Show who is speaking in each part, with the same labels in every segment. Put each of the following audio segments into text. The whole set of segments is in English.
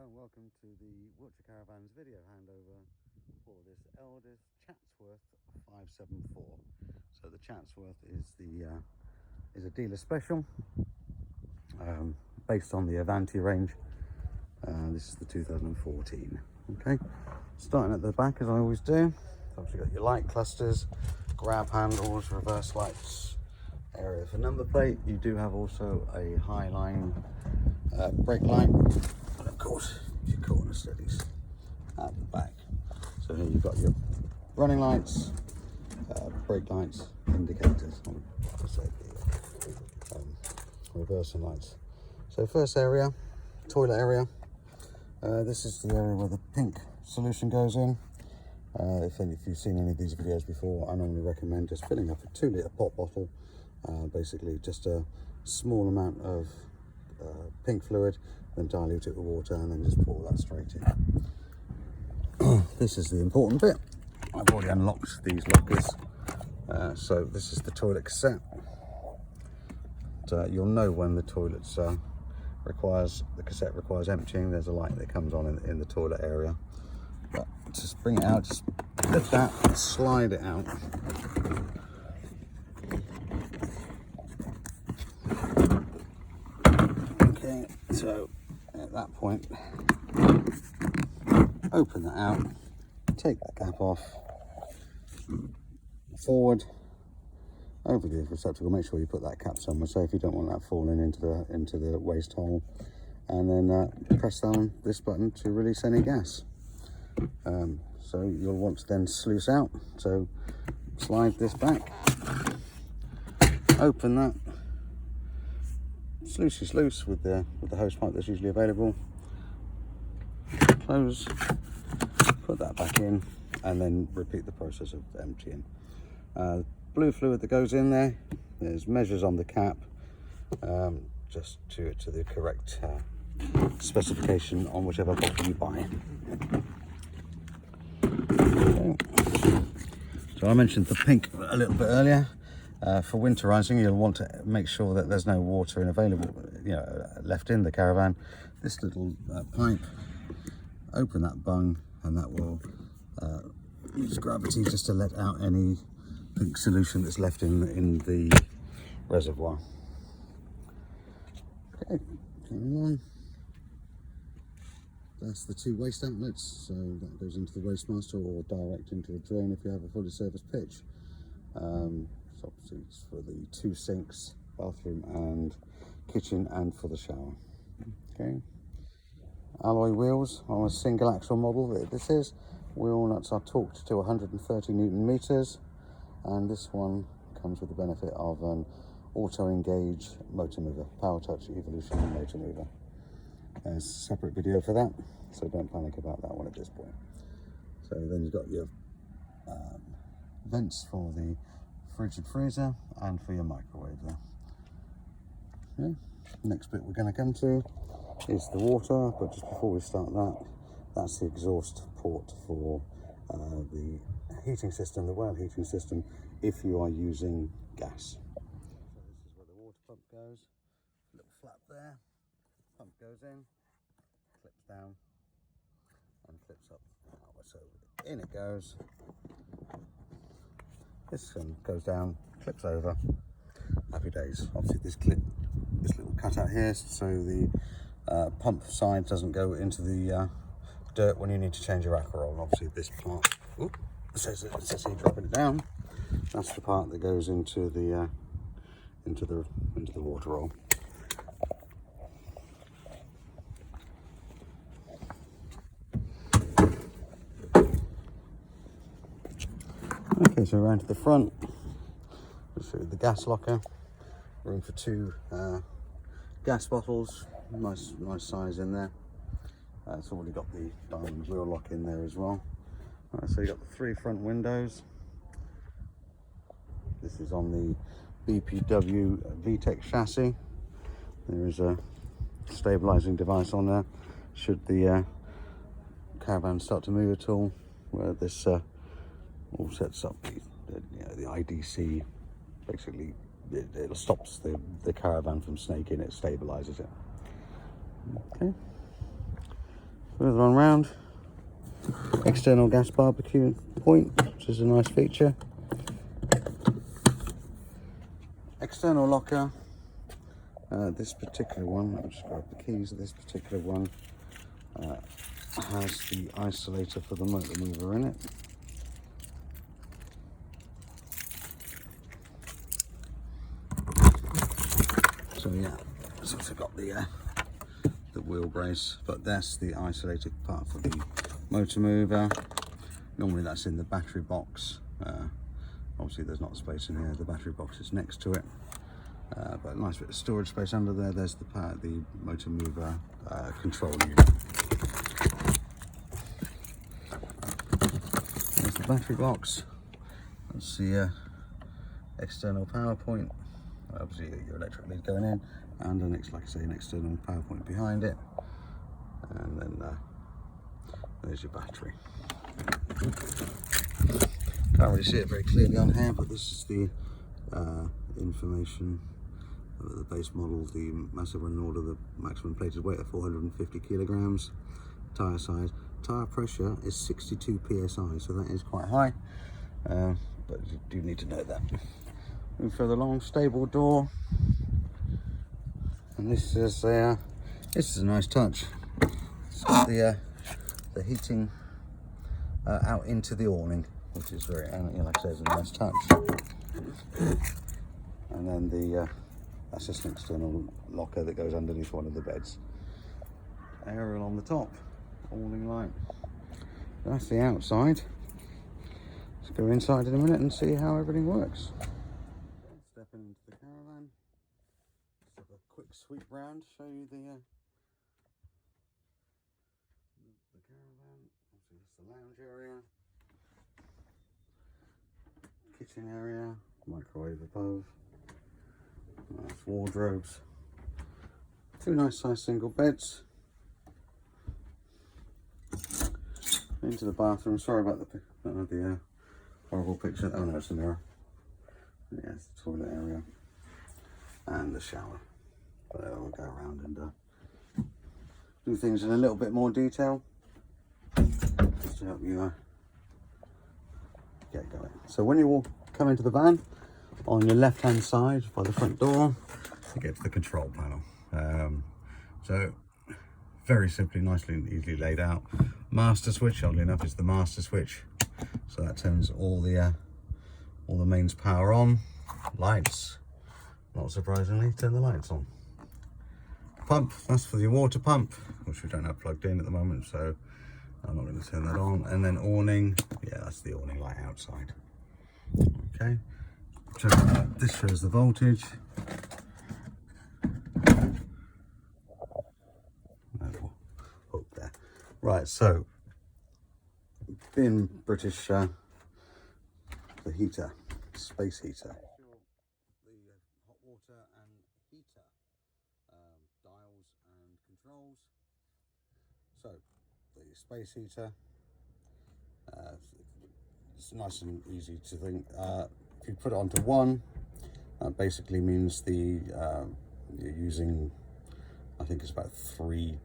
Speaker 1: Hello and welcome to the Wiltshire Caravans video handover for this Elddis Chatsworth 574. So the Chatsworth is a dealer special based on the Avanti range. This is the 2014. Okay, starting at the back as I always do. So you've got your light clusters, grab handles, reverse lights, area for number plate. You do have also a high line brake light, and of course your corner steadies at the back. So here you've got your running lights, brake lights, indicators, reversing lights. So first area, toilet area. This is the area where the pink solution goes in. If you've seen any of these videos before, I normally recommend just filling up a 2-litre pop bottle, basically just a small amount of pink fluid, then dilute it with water and then just pour that straight in. This is the important bit. I've already unlocked these lockers. So this is the toilet cassette. You'll know when the toilets the cassette requires emptying. There's a light that comes on in the toilet area. But just bring it out, just lift that, slide it out. Okay, so at that point, open that out, take that cap off, forward, over the receptacle. Make sure you put that cap somewhere, so if you don't want that falling into the waste hole, and then press down this button to release any gas. So you'll want to then sluice out. So slide this back, open that, sluice with the hose pipe that's usually available. Close, put that back in, and then repeat the process of emptying. Blue fluid that goes in there. There's measures on the cap, just to the correct specification on whichever bottle you buy. Okay. So I mentioned the pink a little bit earlier. For winterizing, you'll want to make sure that there's no water left in the caravan. This little pipe, open that bung, and that will use gravity just to let out any pink solution that's left in the reservoir. Okay, coming on. That's the 2 waste outlets, so that goes into the waste master or direct into a drain if you have a fully serviced pitch. So obviously it's for the 2 sinks, bathroom and kitchen, and for the shower. Okay. Alloy wheels on a single axle model. This is wheel nuts are torqued to 130 Newton meters, and this one comes with the benefit of an auto engage motor mover, power touch evolution motor mover. There's a separate video for that, so don't panic about that one at this point. So then you've got your vents for the fridge and freezer and for your microwave there. Okay. Next bit we're going to come to is the water, but just before we start that's the exhaust port for the heating system, the well heating system, if you are using gas. So this is where the water pump goes, little flap there, pump goes in, clips down and clips up. So in it goes, this one goes down, clips over, happy days. Obviously this little cutout here, so the pump side doesn't go into the dirt when you need to change your aqua roll. And obviously this part, it says here dropping it down, that's the part that goes into the water roll. Okay, so around to the front, we'll show you the gas locker, room for 2 gas bottles, nice size in there. It's already got the diamond wheel lock in there as well. So you've got the 3 front windows. This is on the BPW VTEC chassis. There is a stabilizing device on there should the caravan start to move at all, where this all sets up the IDC. Basically it stops the caravan from snaking, it stabilizes it. Okay, Further on round, external gas barbecue point, which is a nice feature. External locker. This particular one, I'll just grab the keys. This particular one has the isolator for the motor mover in it. So yeah, it's also got the wheel brace, but that's the isolated part for the motor mover. Normally that's in the battery box. Obviously there's not space in here, the battery box is next to it. But a nice bit of storage space under there. There's the motor mover control unit. There's the battery box. That's the external power point. Obviously your electric lead going in, and the next, like I say, an external power point behind it. And then there's your battery. Can't really see it very clearly on here, but this is the information of the base model. The massive running order, the maximum plated weight of 450 kilograms. Tyre size, tyre pressure is 62 psi, so that is quite high, but you do need to know that. Move further along, stable door, and this is a nice touch. It's got the heating out into the awning, which is very, like I say, it's a nice touch. And then that's just an external locker that goes underneath one of the beds. Aerial on the top, awning light. That's the outside. Let's go inside in a minute and see how everything works. Stepping into the caravan. Let's have a quick sweep round, show you the caravan. Obviously it's the lounge area, kitchen area, microwave above, nice wardrobes, two nice size single beds. Into the bathroom. Sorry about the horrible picture. Oh no, it's the mirror. Yeah, it's the toilet area and the shower. But we'll go around and do things in a little bit more detail, just to help you get going. So when you will come into the van, on your left hand side by the front door, you get to the control panel. So very simply, nicely and easily laid out. Master switch, oddly enough, is the master switch, so that turns all the mains power on. Lights, not surprisingly, turn the lights on. Pump, that's for the water pump, which we don't have plugged in at the moment, so I'm not going to turn that on. And then awning, yeah, that's the awning light outside. Okay, this shows the voltage. Hook there. Right, so being British, the heater, space heater. The hot water and heater dials and controls. So the space heater, it's nice and easy to think. If you put it onto one, that basically means you're using, I think it's about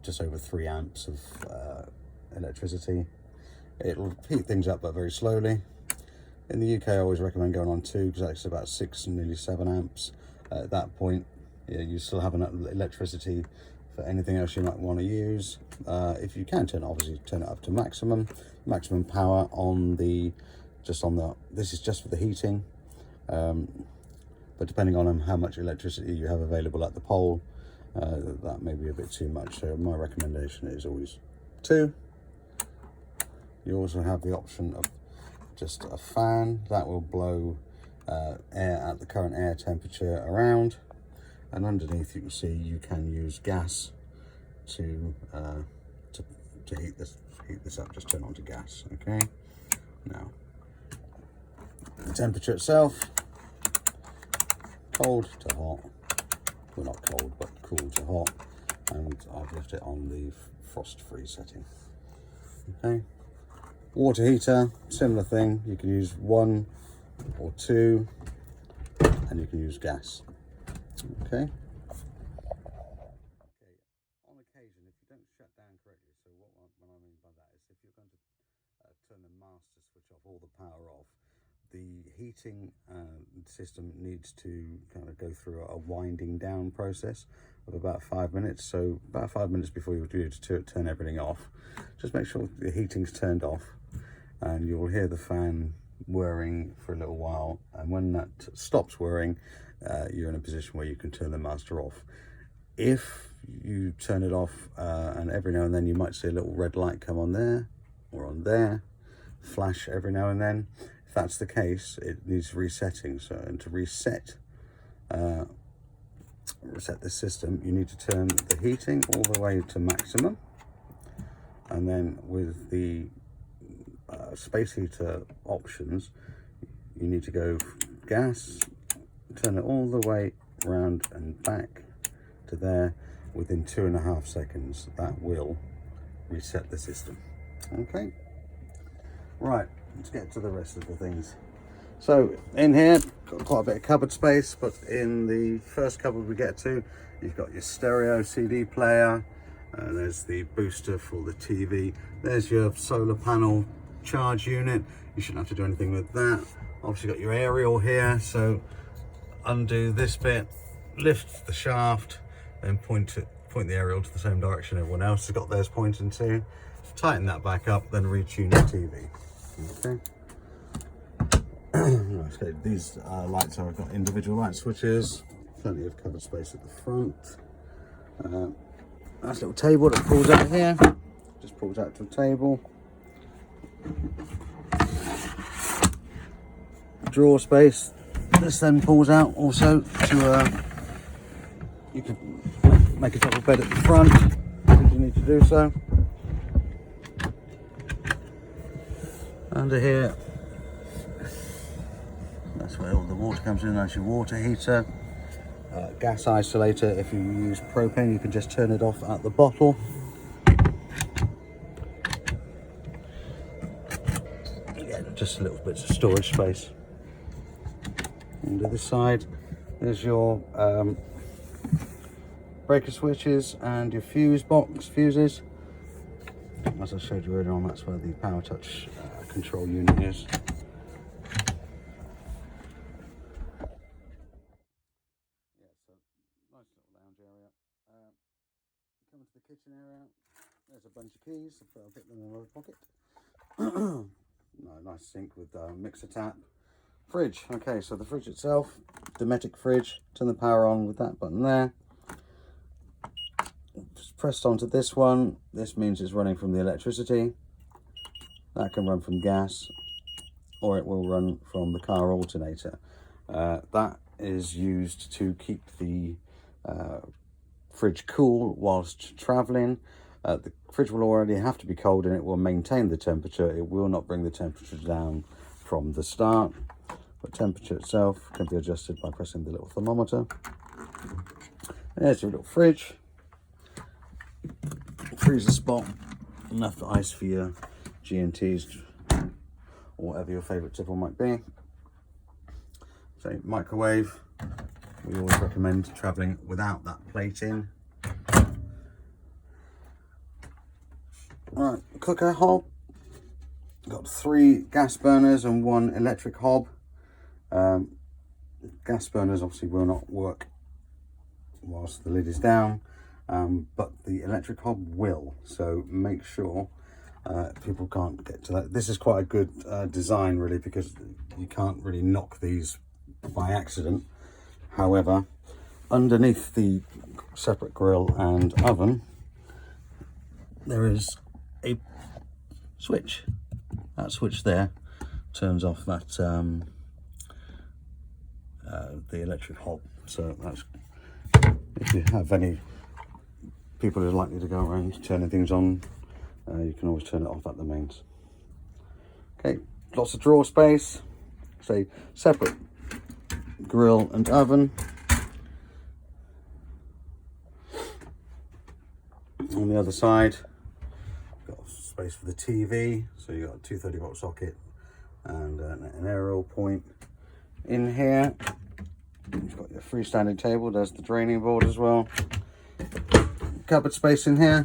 Speaker 1: just over 3 amps of electricity. It'll heat things up, but very slowly. In the UK, I always recommend going on 2, because that's about 6, nearly 7 amps. At that point, yeah, you still have enough electricity for anything else you might want to use. If you can obviously turn it up to maximum power on this is just for the heating. But depending on how much electricity you have available at the pole, that may be a bit too much. So my recommendation is always 2. You also have the option of just a fan that will blow air at the current air temperature around, and underneath you can see you can use gas to heat this up. Just turn on to gas. Okay, now the temperature itself, cold to hot. Well, not cold, but cool to hot, and I've left it on the frost free setting. Okay, water heater, similar thing. You can use 1 or 2, and you can use gas. Okay. On occasion, if you don't shut down correctly. So what I mean by that is if you're going to turn the master switch off, all the power off, the heating system needs to kind of go through a winding down process of about 5 minutes. So about 5 minutes before you're due to turn everything off, just make sure the heating's turned off, and you'll hear the fan whirring for a little while, and when that stops whirring, you're in a position where you can turn the master off. If you turn it off and every now and then you might see a little red light come on there or on there, flash every now and then, if that's the case, it needs resetting. So, and to reset the system, you need to turn the heating all the way to maximum, and then with the space heater options, you need to go gas, turn it all the way round and back to there within 2.5 seconds. That will reset the system. Okay, right, let's get to the rest of the things. So in here, got quite a bit of cupboard space, but in the first cupboard we get to, you've got your stereo CD player, there's the booster for the TV, there's your solar panel charge unit. You shouldn't have to do anything with that. Obviously got your aerial here, so undo this bit, lift the shaft, then point the aerial to the same direction everyone else has got theirs pointing to. Tighten that back up, then retune the TV. Okay. Okay, these lights have got individual light switches, plenty of cover space at the front. Nice little table that pulls out here, just pulls out to a table. Drawer space, this then pulls out also to you can make a double bed at the front if you need to do so. Under here, that's where all the water comes in. That's your water heater. Gas isolator. If you use propane, you can just turn it off at the bottle. Again, just a little bits of storage space. And to this side, there's your breaker switches and your fuses. As I showed you earlier on, that's where the power touch control unit is. Yeah, so nice little lounge area. Coming to the kitchen area, there's a bunch of keys. I'll put them in my pocket. Nice sink with mixer tap. Fridge. Okay, so the fridge itself, Dometic fridge. Turn the power on with that button there. Just pressed onto this one. This means it's running from the electricity. That can run from gas, or it will run from the car alternator. That is used to keep the fridge cool whilst traveling. The fridge will already have to be cold and it will maintain the temperature. It will not bring the temperature down from the start. But temperature itself can be adjusted by pressing the little thermometer. There's your little fridge. Freezer spot, enough ice for your G&Ts or whatever your favourite tipple might be. So microwave, we always recommend travelling without that plate in. Right, cooker hob. Got 3 gas burners and 1 electric hob. Gas burners obviously will not work whilst the lid is down, but the electric hob will, so make sure people can't get to that. This is quite a good design really, because you can't really knock these by accident. However, underneath the separate grill and oven there is a switch. That switch there turns off that the electric hob. So that's, if you have any people who are likely to go around turning things on, you can always turn it off at the mains. Okay, lots of drawer space. Say separate grill and oven. On the other side, got space for the TV, so you've got a 230-volt socket and an aerial point. In here, you've got your freestanding table. There's the draining board as well. Cupboard space in here.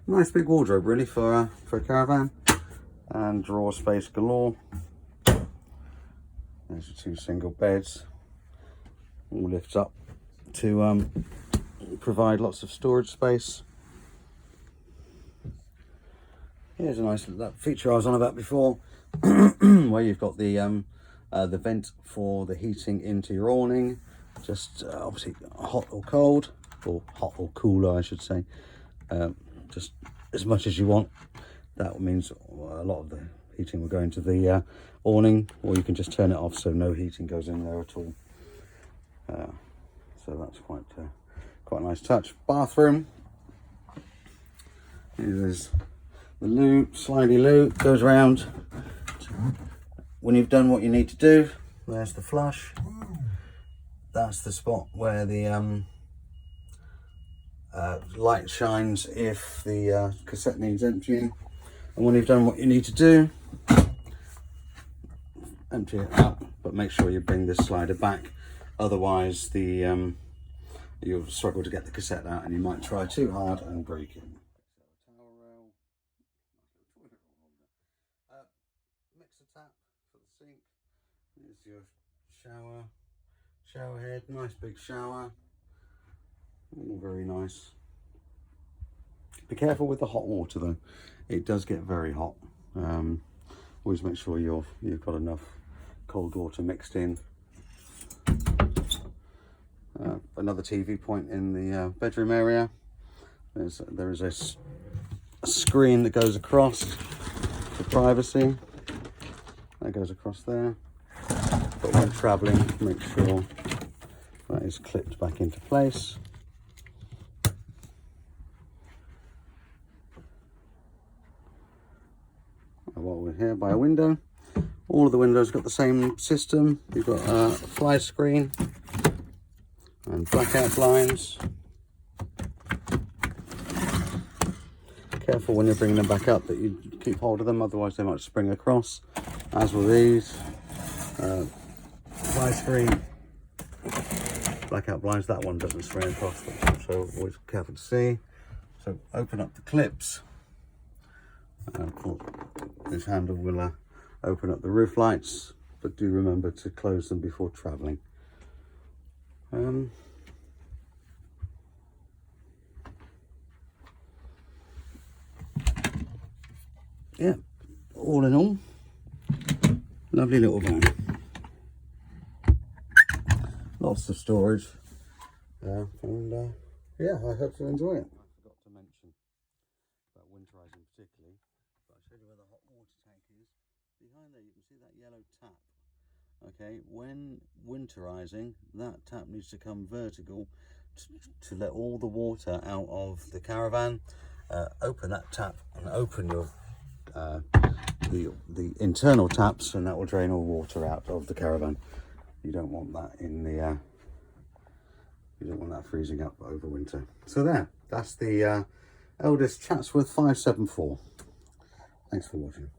Speaker 1: Nice big wardrobe really for a caravan, and drawer space galore. There's your 2 single beds, all lifts up to provide lots of storage space. Here's a nice that feature I was on about before, where you've got the vent for the heating into your awning, just obviously hot or cold, or hot or cooler I should say, just as much as you want. That means a lot of the heating will go into the awning, or you can just turn it off so no heating goes in there at all. So that's quite a nice touch. Bathroom. Here's the loo, slidey loo, goes around. When you've done what you need to do, there's the flush. That's the spot where the light shines if the cassette needs emptying. And when you've done what you need to do, empty it out, but make sure you bring this slider back. Otherwise, you'll struggle to get the cassette out, and you might try too hard and break it. Towel rail, mixer tap for the sink. Here's your shower head, nice big shower, all very nice. Be careful with the hot water though, it does get very hot. Always make sure you've got enough cold water mixed in. Another TV point in the bedroom area. There is a screen that goes across for privacy. That goes across there. But when travelling, make sure that is clipped back into place. While we're here by a window, all of the windows got the same system. You've got a fly screen and blackout blinds. Careful when you're bringing them back up that you keep hold of them, otherwise they might spring across, as will these. Fly screen, blackout blinds, that one doesn't spring across, so always careful to see. So open up the clips. This handle will open up the roof lights, but do remember to close them before travelling. Yeah, all in all, lovely little van. Lots of storage, and yeah, I hope you enjoy it. I forgot to mention about winterizing particularly, but I'll show you where the hot water tank is. Behind there you can see that yellow tap. Okay, when winterizing, that tap needs to come vertical to let all the water out of the caravan. Open that tap and open your the internal taps, and that will drain all water out of the caravan. You don't want that in the you don't want that freezing up over winter. So that's the Elddis Chatsworth 574. Thanks for watching.